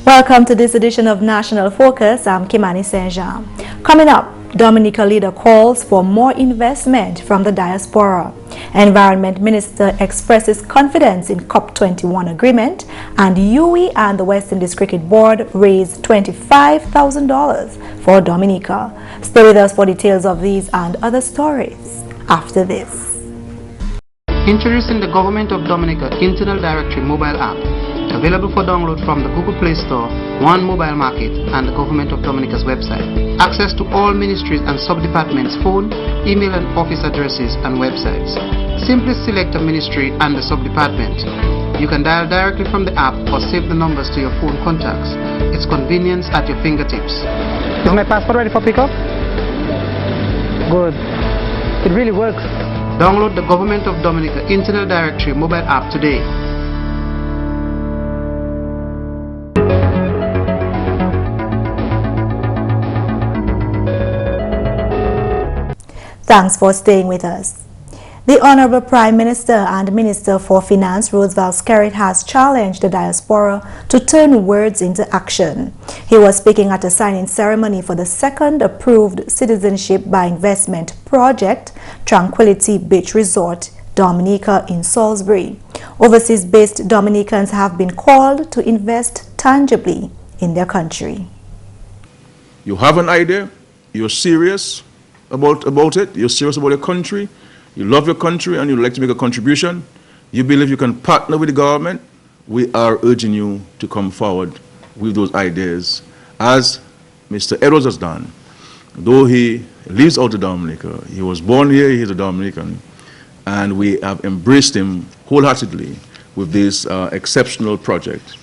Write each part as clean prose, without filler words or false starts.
Welcome to this edition of National Focus. I'm Kimani Saint-Jean. Coming up, Dominica leader calls for more investment from the Diaspora. Environment Minister expresses confidence in COP21 agreement, and UWI and the West Indies Cricket Board raised $25,000 for Dominica. Stay with us for details of these and other stories after this. Introducing the Government of Dominica Internal Directory mobile app, available for download from the Google Play Store, One Mobile Market, and the Government of Dominica's website. Access to all ministries and sub-departments' phone, email and office addresses and websites. Simply select a ministry and the sub-department. You can dial directly from the app or save the numbers to your phone contacts. It's convenience at your fingertips. Is my passport ready for pickup? Good. It really works. Download the Government of Dominica Internal Directory mobile app today. Thanks for staying with us. The Honorable Prime Minister and Minister for Finance Roosevelt Skerrit has challenged the Diaspora to turn words into action. He was speaking at a signing ceremony for the second approved citizenship by investment project, Tranquility Beach Resort, Dominica in Salisbury. Overseas-based Dominicans have been called to invest tangibly in their country. You have an idea, you're serious about it, you're serious about your country, you love your country and you'd like to make a contribution, you believe you can partner with the government, we are urging you to come forward with those ideas, as Mr. Edwards has done. Though he lives out of Dominica, he was born here, he's a Dominican, and we have embraced him wholeheartedly with this exceptional project.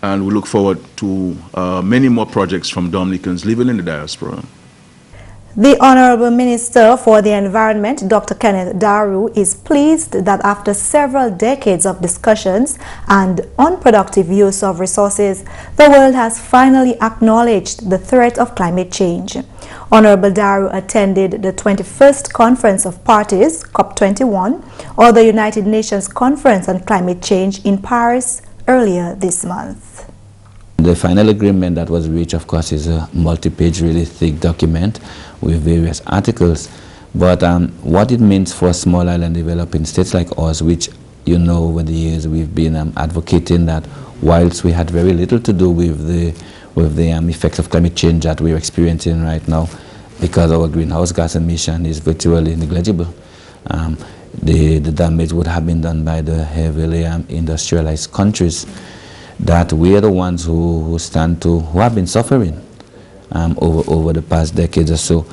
And we look forward to many more projects from Dominicans living in the diaspora. The Honorable Minister for the Environment, Dr. Kenneth Daru, is pleased that after several decades of discussions and unproductive use of resources, the world has finally acknowledged the threat of climate change. Honorable Daru attended the 21st Conference of Parties, COP21, or the United Nations Conference on Climate Change in Paris earlier this month. The final agreement that was reached, of course, is a multi-page, really thick document with various articles. But what it means for small island developing states like us, which, you know, over the years we've been advocating that whilst we had very little to do with the effects of climate change that we're experiencing right now, because our greenhouse gas emission is virtually negligible. The damage would have been done by the heavily industrialized countries, that we are the ones who have been suffering over the past decades or so,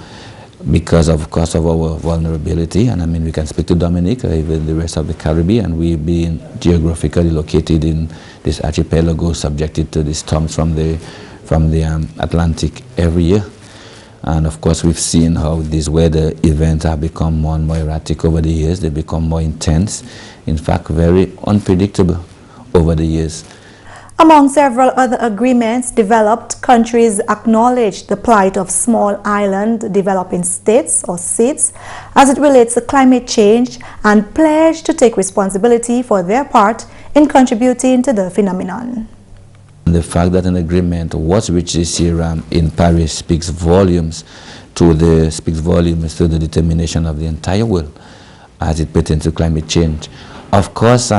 because of course of our vulnerability. And I mean, we can speak to Dominica, even the rest of the Caribbean. We've been geographically located in this archipelago, subjected to the storms from the Atlantic every year. And of course, we've seen how these weather events have become more and more erratic over the years. They become more intense, in fact, very unpredictable over the years. Among several other agreements developed, countries acknowledged the plight of small island developing states or SIDS as it relates to climate change and pledged to take responsibility for their part in contributing to the phenomenon. The fact that an agreement was reached this year in Paris speaks volumes to the determination of the entire world as it pertains to climate change. Of course,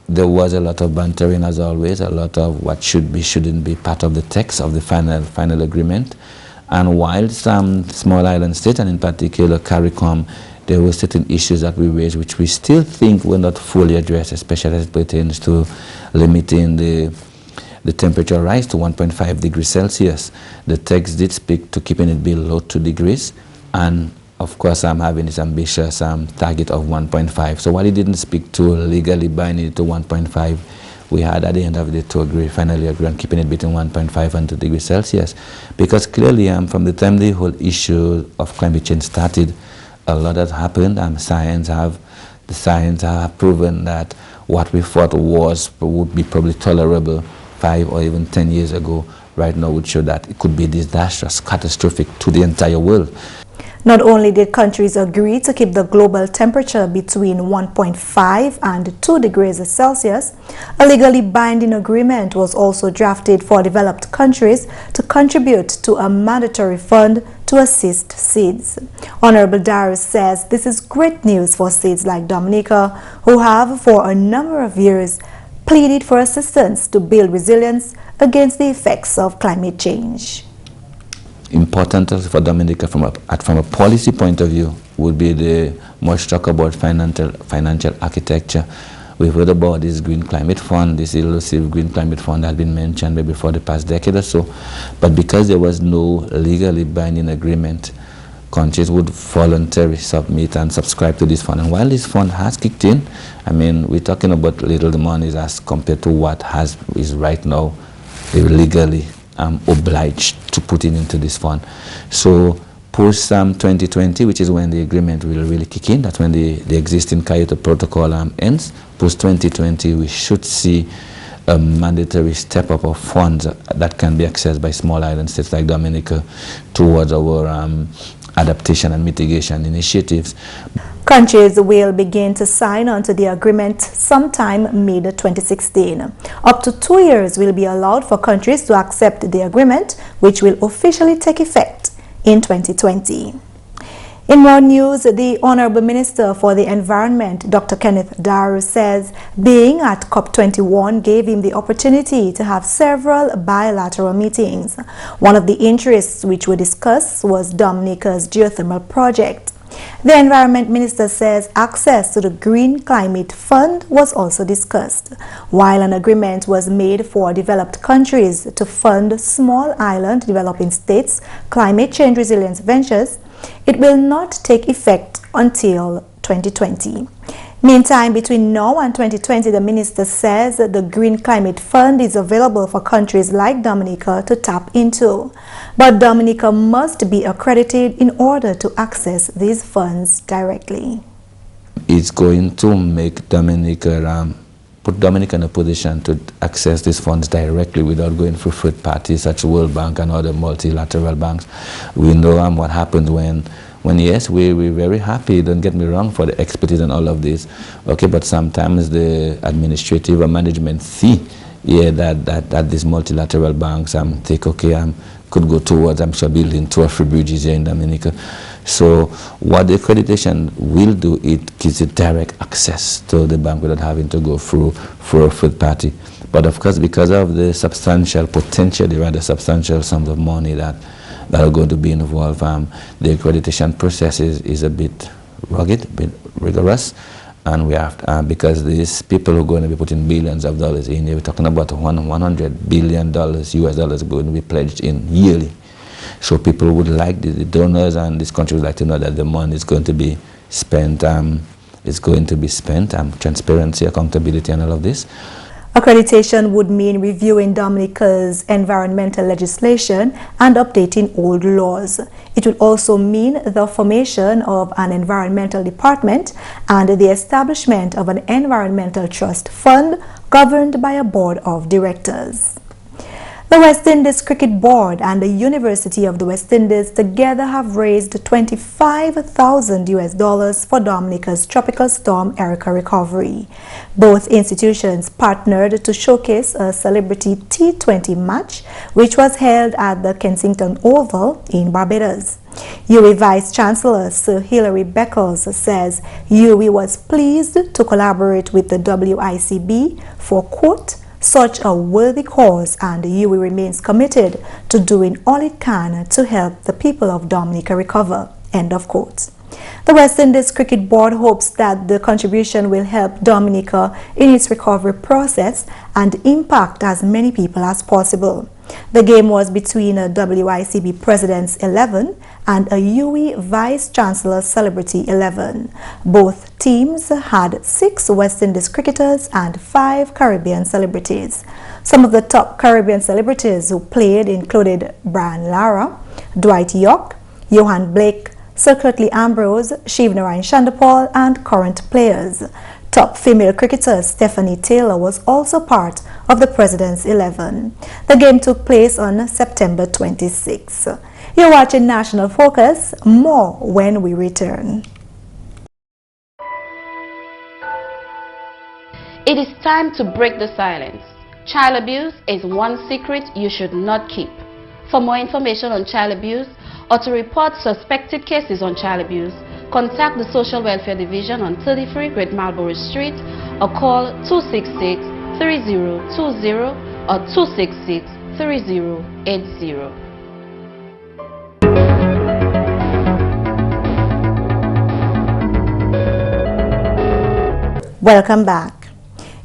there was a lot of bantering, as always, a lot of what should be, shouldn't be part of the text of the final agreement. And while some small island states, and in particular CARICOM, there were certain issues that we raised which we still think were not fully addressed, especially as it pertains to limiting the temperature rise to 1.5 degrees Celsius. The text did speak to keeping it below 2 degrees, and of course, I'm having this ambitious target of 1.5. So while it didn't speak to legally binding it to 1.5, we had at the end of the day to finally agree on keeping it between 1.5 and 2 degrees Celsius. Because clearly, from the time the whole issue of climate change started, a lot has happened. The science have proven that what we thought would be probably tolerable 5 or even 10 years ago, right now would show that it could be disastrous, catastrophic to the entire world. Not only did countries agree to keep the global temperature between 1.5 and 2 degrees Celsius, a legally binding agreement was also drafted for developed countries to contribute to a mandatory fund to assist seeds. Honorable Daru says this is great news for states like Dominica, who have for a number of years pleaded for assistance to build resilience against the effects of climate change. Important for Dominica from a policy point of view would be the much talk about financial architecture. We've heard about this Green Climate Fund, this elusive Green Climate Fund that had been mentioned maybe for the past decade or so. But because there was no legally binding agreement, countries would voluntarily submit and subscribe to this fund. And while this fund has kicked in, I mean, we're talking about little monies as compared to what is right now legally obliged to put into this fund. So post 2020, which is when the agreement will really kick in, that's when the existing Kyoto Protocol ends. Post 2020, we should see a mandatory step up of funds that can be accessed by small island states like Dominica towards our adaptation and mitigation initiatives. Countries will begin to sign onto the agreement sometime mid-2016. Up to 2 years will be allowed for countries to accept the agreement, which will officially take effect in 2020. In more news, the Honorable Minister for the Environment, Dr. Kenneth Daru, says being at COP21 gave him the opportunity to have several bilateral meetings. One of the interests which were discussed was Dominica's geothermal project. The Environment Minister says access to the Green Climate Fund was also discussed, while an agreement was made for developed countries to fund small island developing states' climate change resilience ventures. It will not take effect until 2020. Meantime, between now and 2020, the minister says that the Green Climate Fund is available for countries like Dominica to tap into. But Dominica must be accredited in order to access these funds directly. It's going to make Dominica, put Dominica in a position to access these funds directly without going through third parties such as World Bank and other multilateral banks. We know what happens when yes, we're very happy, don't get me wrong, for the expertise and all of this, okay, but sometimes the administrative or management fee, that these multilateral banks take, okay, could go towards, I'm sure, building 2 or 3 bridges here in Dominica. So what the accreditation will do, it gives it direct access to the bank without having to go through for a third party. But of course, because of the substantial, potentially rather substantial sums of money that are going to be involved, the accreditation process is a bit rugged, a bit rigorous, and we have because these people who are going to be putting billions of dollars in, we're talking about $100 billion US dollars going to be pledged in yearly. So people would like, the donors and this country would like to know that the money is going to be spent, transparency, accountability, and all of this. Accreditation would mean reviewing Dominica's environmental legislation and updating old laws. It would also mean the formation of an environmental department and the establishment of an environmental trust fund governed by a board of directors. The West Indies Cricket Board and the University of the West Indies together have raised $25,000 US for Dominica's tropical storm Erica recovery. Both institutions partnered to showcase a celebrity T20 match, which was held at the Kensington Oval in Barbados. UWI Vice Chancellor Sir Hilary Beckles says UWI was pleased to collaborate with the WICB for, quote, such a worthy cause, and UWI remains committed to doing all it can to help the people of Dominica recover, end of quote. The West Indies Cricket Board hopes that the contribution will help Dominica in its recovery process and impact as many people as possible. The game was between a WICB President's 11 and a UWI Vice Chancellor Celebrity 11. Both teams had 6 West Indies cricketers and 5 Caribbean celebrities. Some of the top Caribbean celebrities who played included Brian Lara, Dwight York, Johan Blake, Sir Curtly Ambrose, Shivnarayan Chandapal, and current players. Top female cricketer Stephanie Taylor was also part of the President's 11. The game took place on September 26. You're watching National Focus. More when we return. It is time to break the silence. Child abuse is one secret you should not keep. For more information on child abuse or to report suspected cases on child abuse, contact the Social Welfare Division on 33 Great Marlborough Street or call 266-3020 or 266-3080. Welcome back.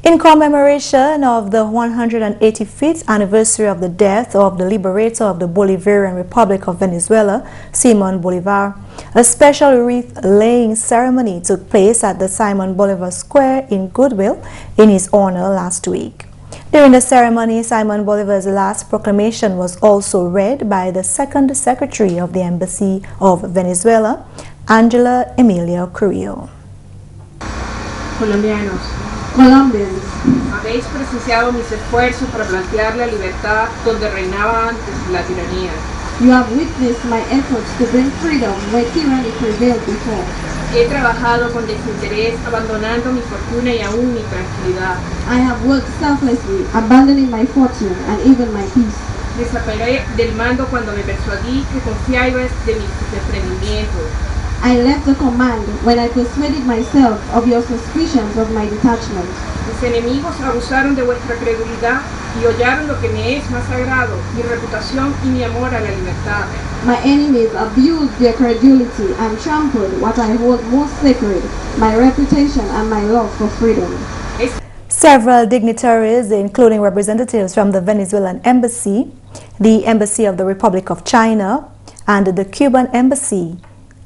In commemoration of the 185th anniversary of the death of the liberator of the Bolivarian Republic of Venezuela, Simon Bolivar, a special wreath-laying ceremony took place at the Simon Bolivar Square in Goodwill in his honor last week. During the ceremony, Simon Bolivar's last proclamation was also read by the Second Secretary of the Embassy of Venezuela, Angela Emilia Carrillo. Colombians, habéis presenciado mis esfuerzos para plantear la libertad donde reinaba antes la tiranía. You have witnessed my efforts to bring freedom where tyranny prevailed before. He trabajado con desinterés, abandonando mi fortuna y aún mi tranquilidad. I have worked selflessly, abandoning my fortune and even my peace. Desapegué del mando cuando me persuadí que confiabas de mis desprendimientos. I left the command when I persuaded myself of your suspicions of my detachment. Mis enemigos abusaron de vuestra credulidad y hollaron lo que me es más sagrado, mi reputación y mi amor a la libertad. My enemies abused their credulity and trampled what I hold most sacred, my reputation and my love for freedom. Several dignitaries, including representatives from the Venezuelan Embassy, the Embassy of the Republic of China, and the Cuban Embassy,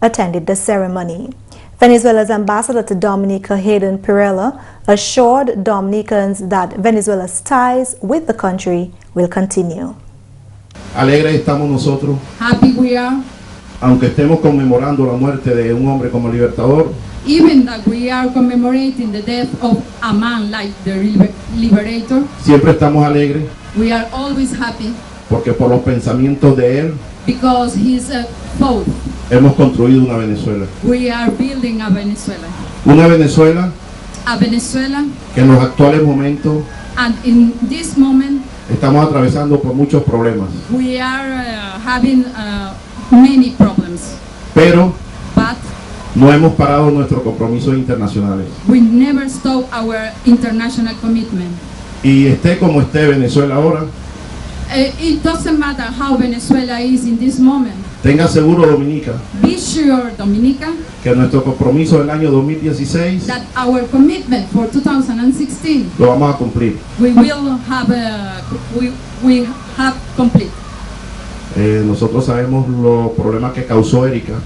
attended the ceremony. Venezuela's ambassador to Dominica, Hayden Pirella, assured Dominicans that Venezuela's ties with the country will continue. Alegres estamos nosotros, happy we are, aunque estemos conmemorando la muerte de un hombre como libertador, even that we are commemorating the death of a man like the liberator. Siempre estamos alegres, we are always happy, porque por los pensamientos de él, because his thought, hemos construido una Venezuela. We are building a Venezuela. Una Venezuela, a Venezuela, que en los actuales momentos, and in this moment, estamos atravesando por muchos problemas. We are having many problems. Pero but no hemos parado nuestros compromisos internacionales. We never stop our international commitment. Y esté como esté Venezuela ahora, it doesn't matter how Venezuela is in this moment. Tenga seguro, Dominica, be sure, Dominica, que nuestro compromiso del año 2016 that our commitment for 2016 lo vamos a cumplir. We will have we have complete. Nosotros sabemos los problemas que causó Erika.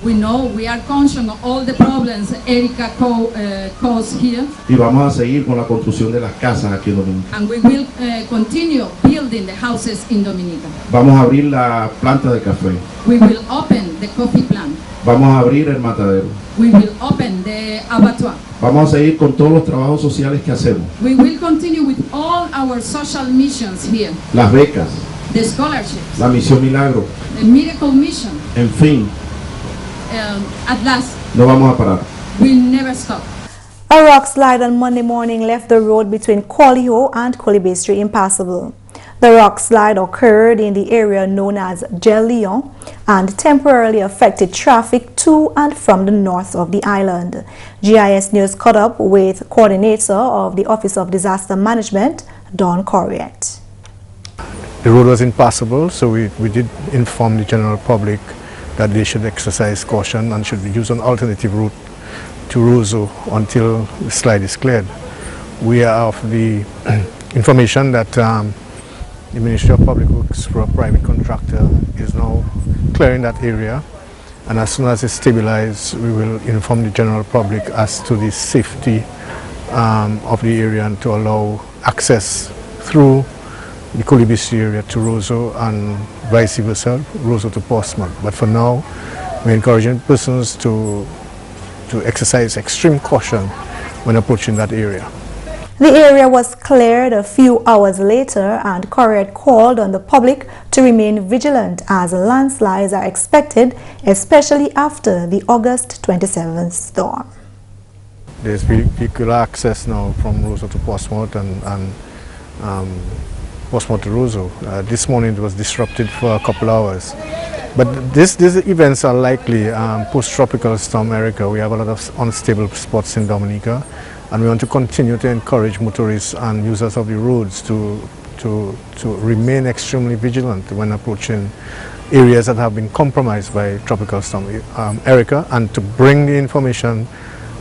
We know, we are conscious of all the problems Erika caused here. Y vamos a seguir con la construcción de las casas aquí en Dominica. And we will continue building the houses in Dominica. Vamos a abrir la planta de café. We will open the coffee plant. Vamos a abrir el matadero. We will open the abattoir. Vamos a seguir con todos los trabajos sociales que hacemos. We will continue with all our social missions here. Las becas. The scholarships. La misión milagro. The miracle mission. En fin. At last, no vamos a parar. We'll never stop. A rock slide on Monday morning left the road between Qualiho and Colibay Street impassable. The rock slide occurred in the area known as Gel Leon and temporarily affected traffic to and from the north of the island. GIS News caught up with coordinator of the Office of Disaster Management, Don Corriette. The road was impassable, so we did inform the general public that they should exercise caution and should use an alternative route to Roseau until the slide is cleared. We are of the information that the Ministry of Public Works for a private contractor is now clearing that area, and as soon as it's stabilized, we will inform the general public as to the safety of the area and to allow access through the Colibay Street area to Roseau and vice versa, Roseau to Portsmouth. But for now, we're encouraging persons to exercise extreme caution when approaching that area. The area was cleared a few hours later, and Korea called on the public to remain vigilant as landslides are expected, especially after the August 27th storm. There's vehicular access now from Roseau to Portsmouth and Portsmouth to Roseau. This morning it was disrupted for a couple hours. But these events are likely post-tropical storm Erica. We have a lot of unstable spots in Dominica, and we want to continue to encourage motorists and users of the roads to remain extremely vigilant when approaching areas that have been compromised by tropical storm Erica, and to bring the information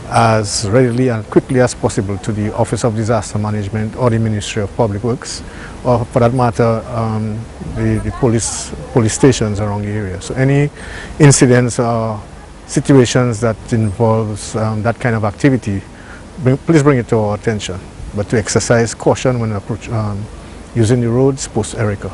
as readily and quickly as possible to the Office of Disaster Management or the Ministry of Public Works, or for that matter the police stations around the area. So any incidents or situations that involves that kind of activity, please bring it to our attention, but to exercise caution when using the roads post-Erica.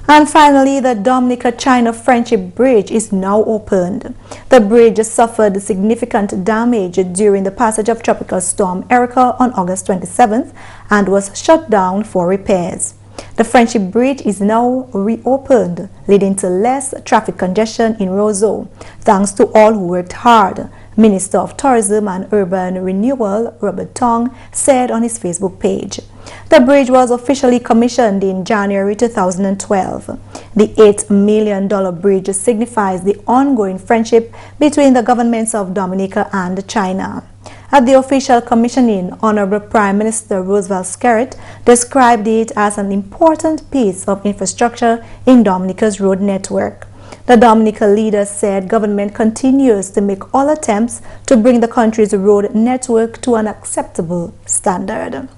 And finally, the Dominica-China Friendship Bridge is now opened. The bridge suffered significant damage during the passage of Tropical Storm Erica on August 27th and was shut down for repairs. The Friendship Bridge is now reopened, leading to less traffic congestion in Roseau, thanks to all who worked hard, Minister of Tourism and Urban Renewal Robert Tong said on his Facebook page. The bridge was officially commissioned in January 2012. The $8 million bridge signifies the ongoing friendship between the governments of Dominica and China. At the official commissioning, Honorable Prime Minister Roosevelt Skerritt described it as an important piece of infrastructure in Dominica's road network. The Dominica leader said government continues to make all attempts to bring the country's road network to an acceptable standard.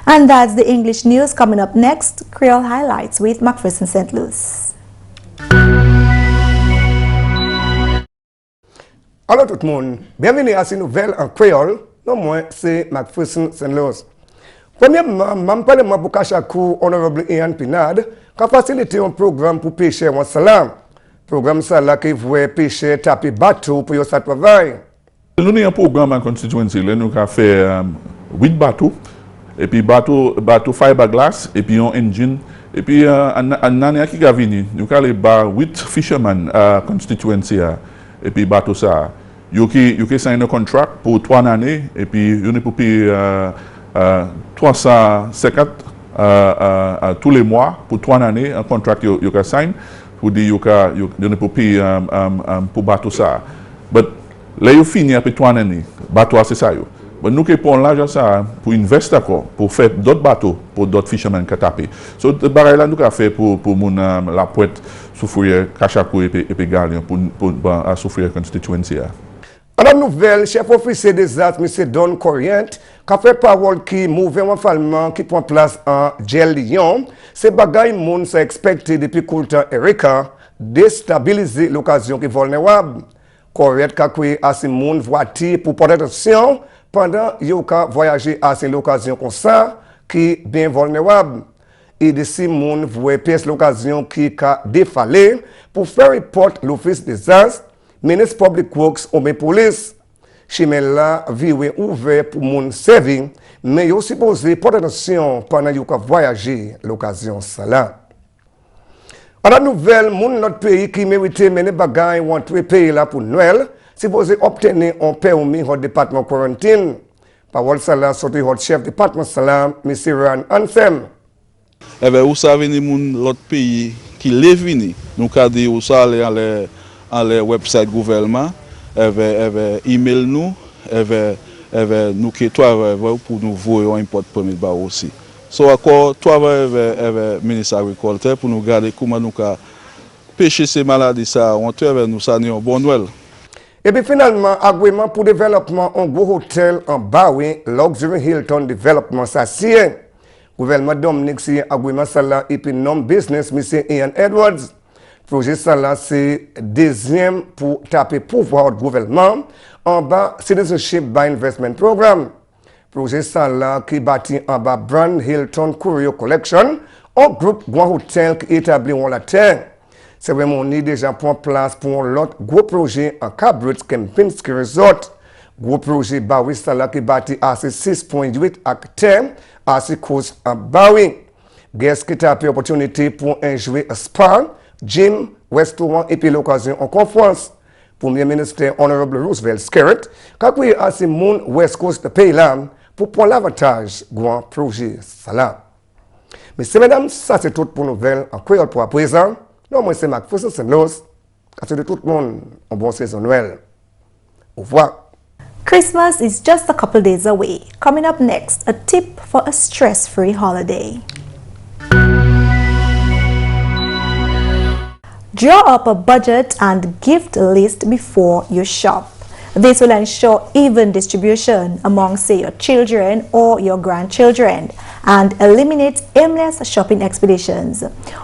And that's the English news. Coming up next, Creole Highlights with McPherson St. Luce. Allô tout le monde, bienvenue à ces nouvelles en créole. Non, moi, c'est McPherson St. Luce. Premièrement, je parle de pour Kachakou, Honorable Ian Pinard, qui a facilité un programme pour pêcher en salam. Programme ça là qui voit pêcher taper bateau pour ça travail. Nous avons un programme en constituency, là nous avons fait 8 bateaux et puis bateau fiberglass et puis un engine et puis en année qui va venir, nous avons 8 fishermen à constituency et puis bateau ça. Vous qui signé un contrat pour 3 années et puis vous pour payer 350 tous les mois pour 3 années un contrat que vous signé. Pour dire que pour payer pour bateau ça. Mais là, vous finissez après 3 années, bateau c'est ça. Mais nous qui prenons l'argent ça pour investir pour faire d'autres bateaux, pour d'autres fishermen qui tapent. So, le barrage là, nous avons fait pour la poète souffrir Kachakou et puis Galion pour souffrir constituency. En la nouvelle, chef officier des arts, M. Don Corrient, qui a fait parole qui mouvement fallement qui prend place en Gel Lyon, ces bagailles moun sont expectés depuis court temps Erika déstabiliser l'occasion qui est vulnérable. Corrient qui a créé à ces moun voiture pour porter attention pendant qu'ils voyager à ces l'occasion comme ça qui est bien vulnérable. Et de ces moun voient pièce l'occasion qui a défalé pour faire report l'office des arts, Ministre Public Works ou mes police. Chemin là, viwe ouvert pour moun serving, mais yo supposé porter attention pendant yo ka voyager l'occasion ça là. En la nouvelle, moun notre pays qui mérite mener bagay ou entrer pays là pour Noël, supposé obtenir un permis au département quarantine. Parole ça là sorti au chef département salam, M. Ran Ansem. Eh bien, vous savez, l'autre pays qui l'est venu, nous avons dit, vous allez à le website gouvernement, email nous, nous qui travaillons pour nous voir un import permis aussi. So encore travailler ministre agriculture pour nous garder comment nous pêcher ces maladies ça, on travaille nous ça un bon Noël. Et puis finalement, agrément pour développement un gros hôtel en Baoué, Luxury Hilton Development ça c'est gouvernement Dominique c'est agrément ça là et puis non business M. Ian Edwards. Projet ça là c'est deuxième pour taper pouvoir du gouvernement en bas Citizenship by Investment Program. Projet ça là qui bâti en bas Brand Hilton Curio Collection, un groupe grand hôtel qui établi en la terre. C'est vraiment on est déjà pour place pour l'autre gros projet en Cabrit Kempinski Resort. gros projet Bawi là qui bâti assez 6.8 ak terme assez cause en Bawi. Guest qui t'a pris opportunité pour un jouer spa, gym, restaurant et puis l'occasion en conférence. Premier ministre Honorable Roosevelt Skerritt, quand il a assez moun West Coast de pays là pour prendre l'avantage grand projet ça là. Messieurs, mesdames, ça c'est tout pour nouvelle en créole pour à présent. Non, moi c'est McPherson St. Luce. À tout le monde, en bon saison Noël. Au revoir. Christmas is just a couple days away. Coming up next, a tip for a stress-free holiday. Draw up a budget and gift list before you shop. This will ensure even distribution among, say, your children or your grandchildren and eliminate aimless shopping expeditions.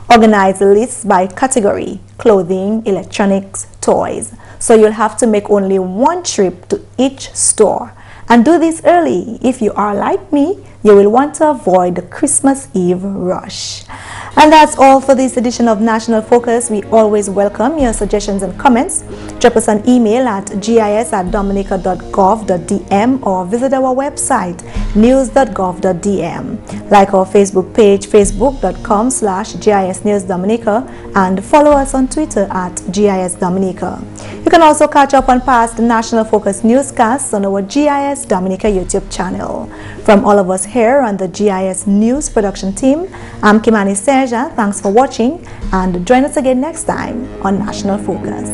Organize lists by category: clothing, electronics, toys. So you'll have to make only one trip to each store. And do this early. If you are like me, you will want to avoid the Christmas Eve rush. And that's all for this edition of National Focus. We always welcome your suggestions and comments. Drop us an email at gis@dominica.gov.dm or visit our website news.gov.dm. Like our Facebook page, facebook.com/GIS News Dominica, and follow us on Twitter at GIS Dominica. You can also catch up on past National Focus newscasts on our GIS Dominica YouTube channel. From all of us here on the GIS News production team, I'm Kimani. Thanks for watching, and join us again next time on National Focus.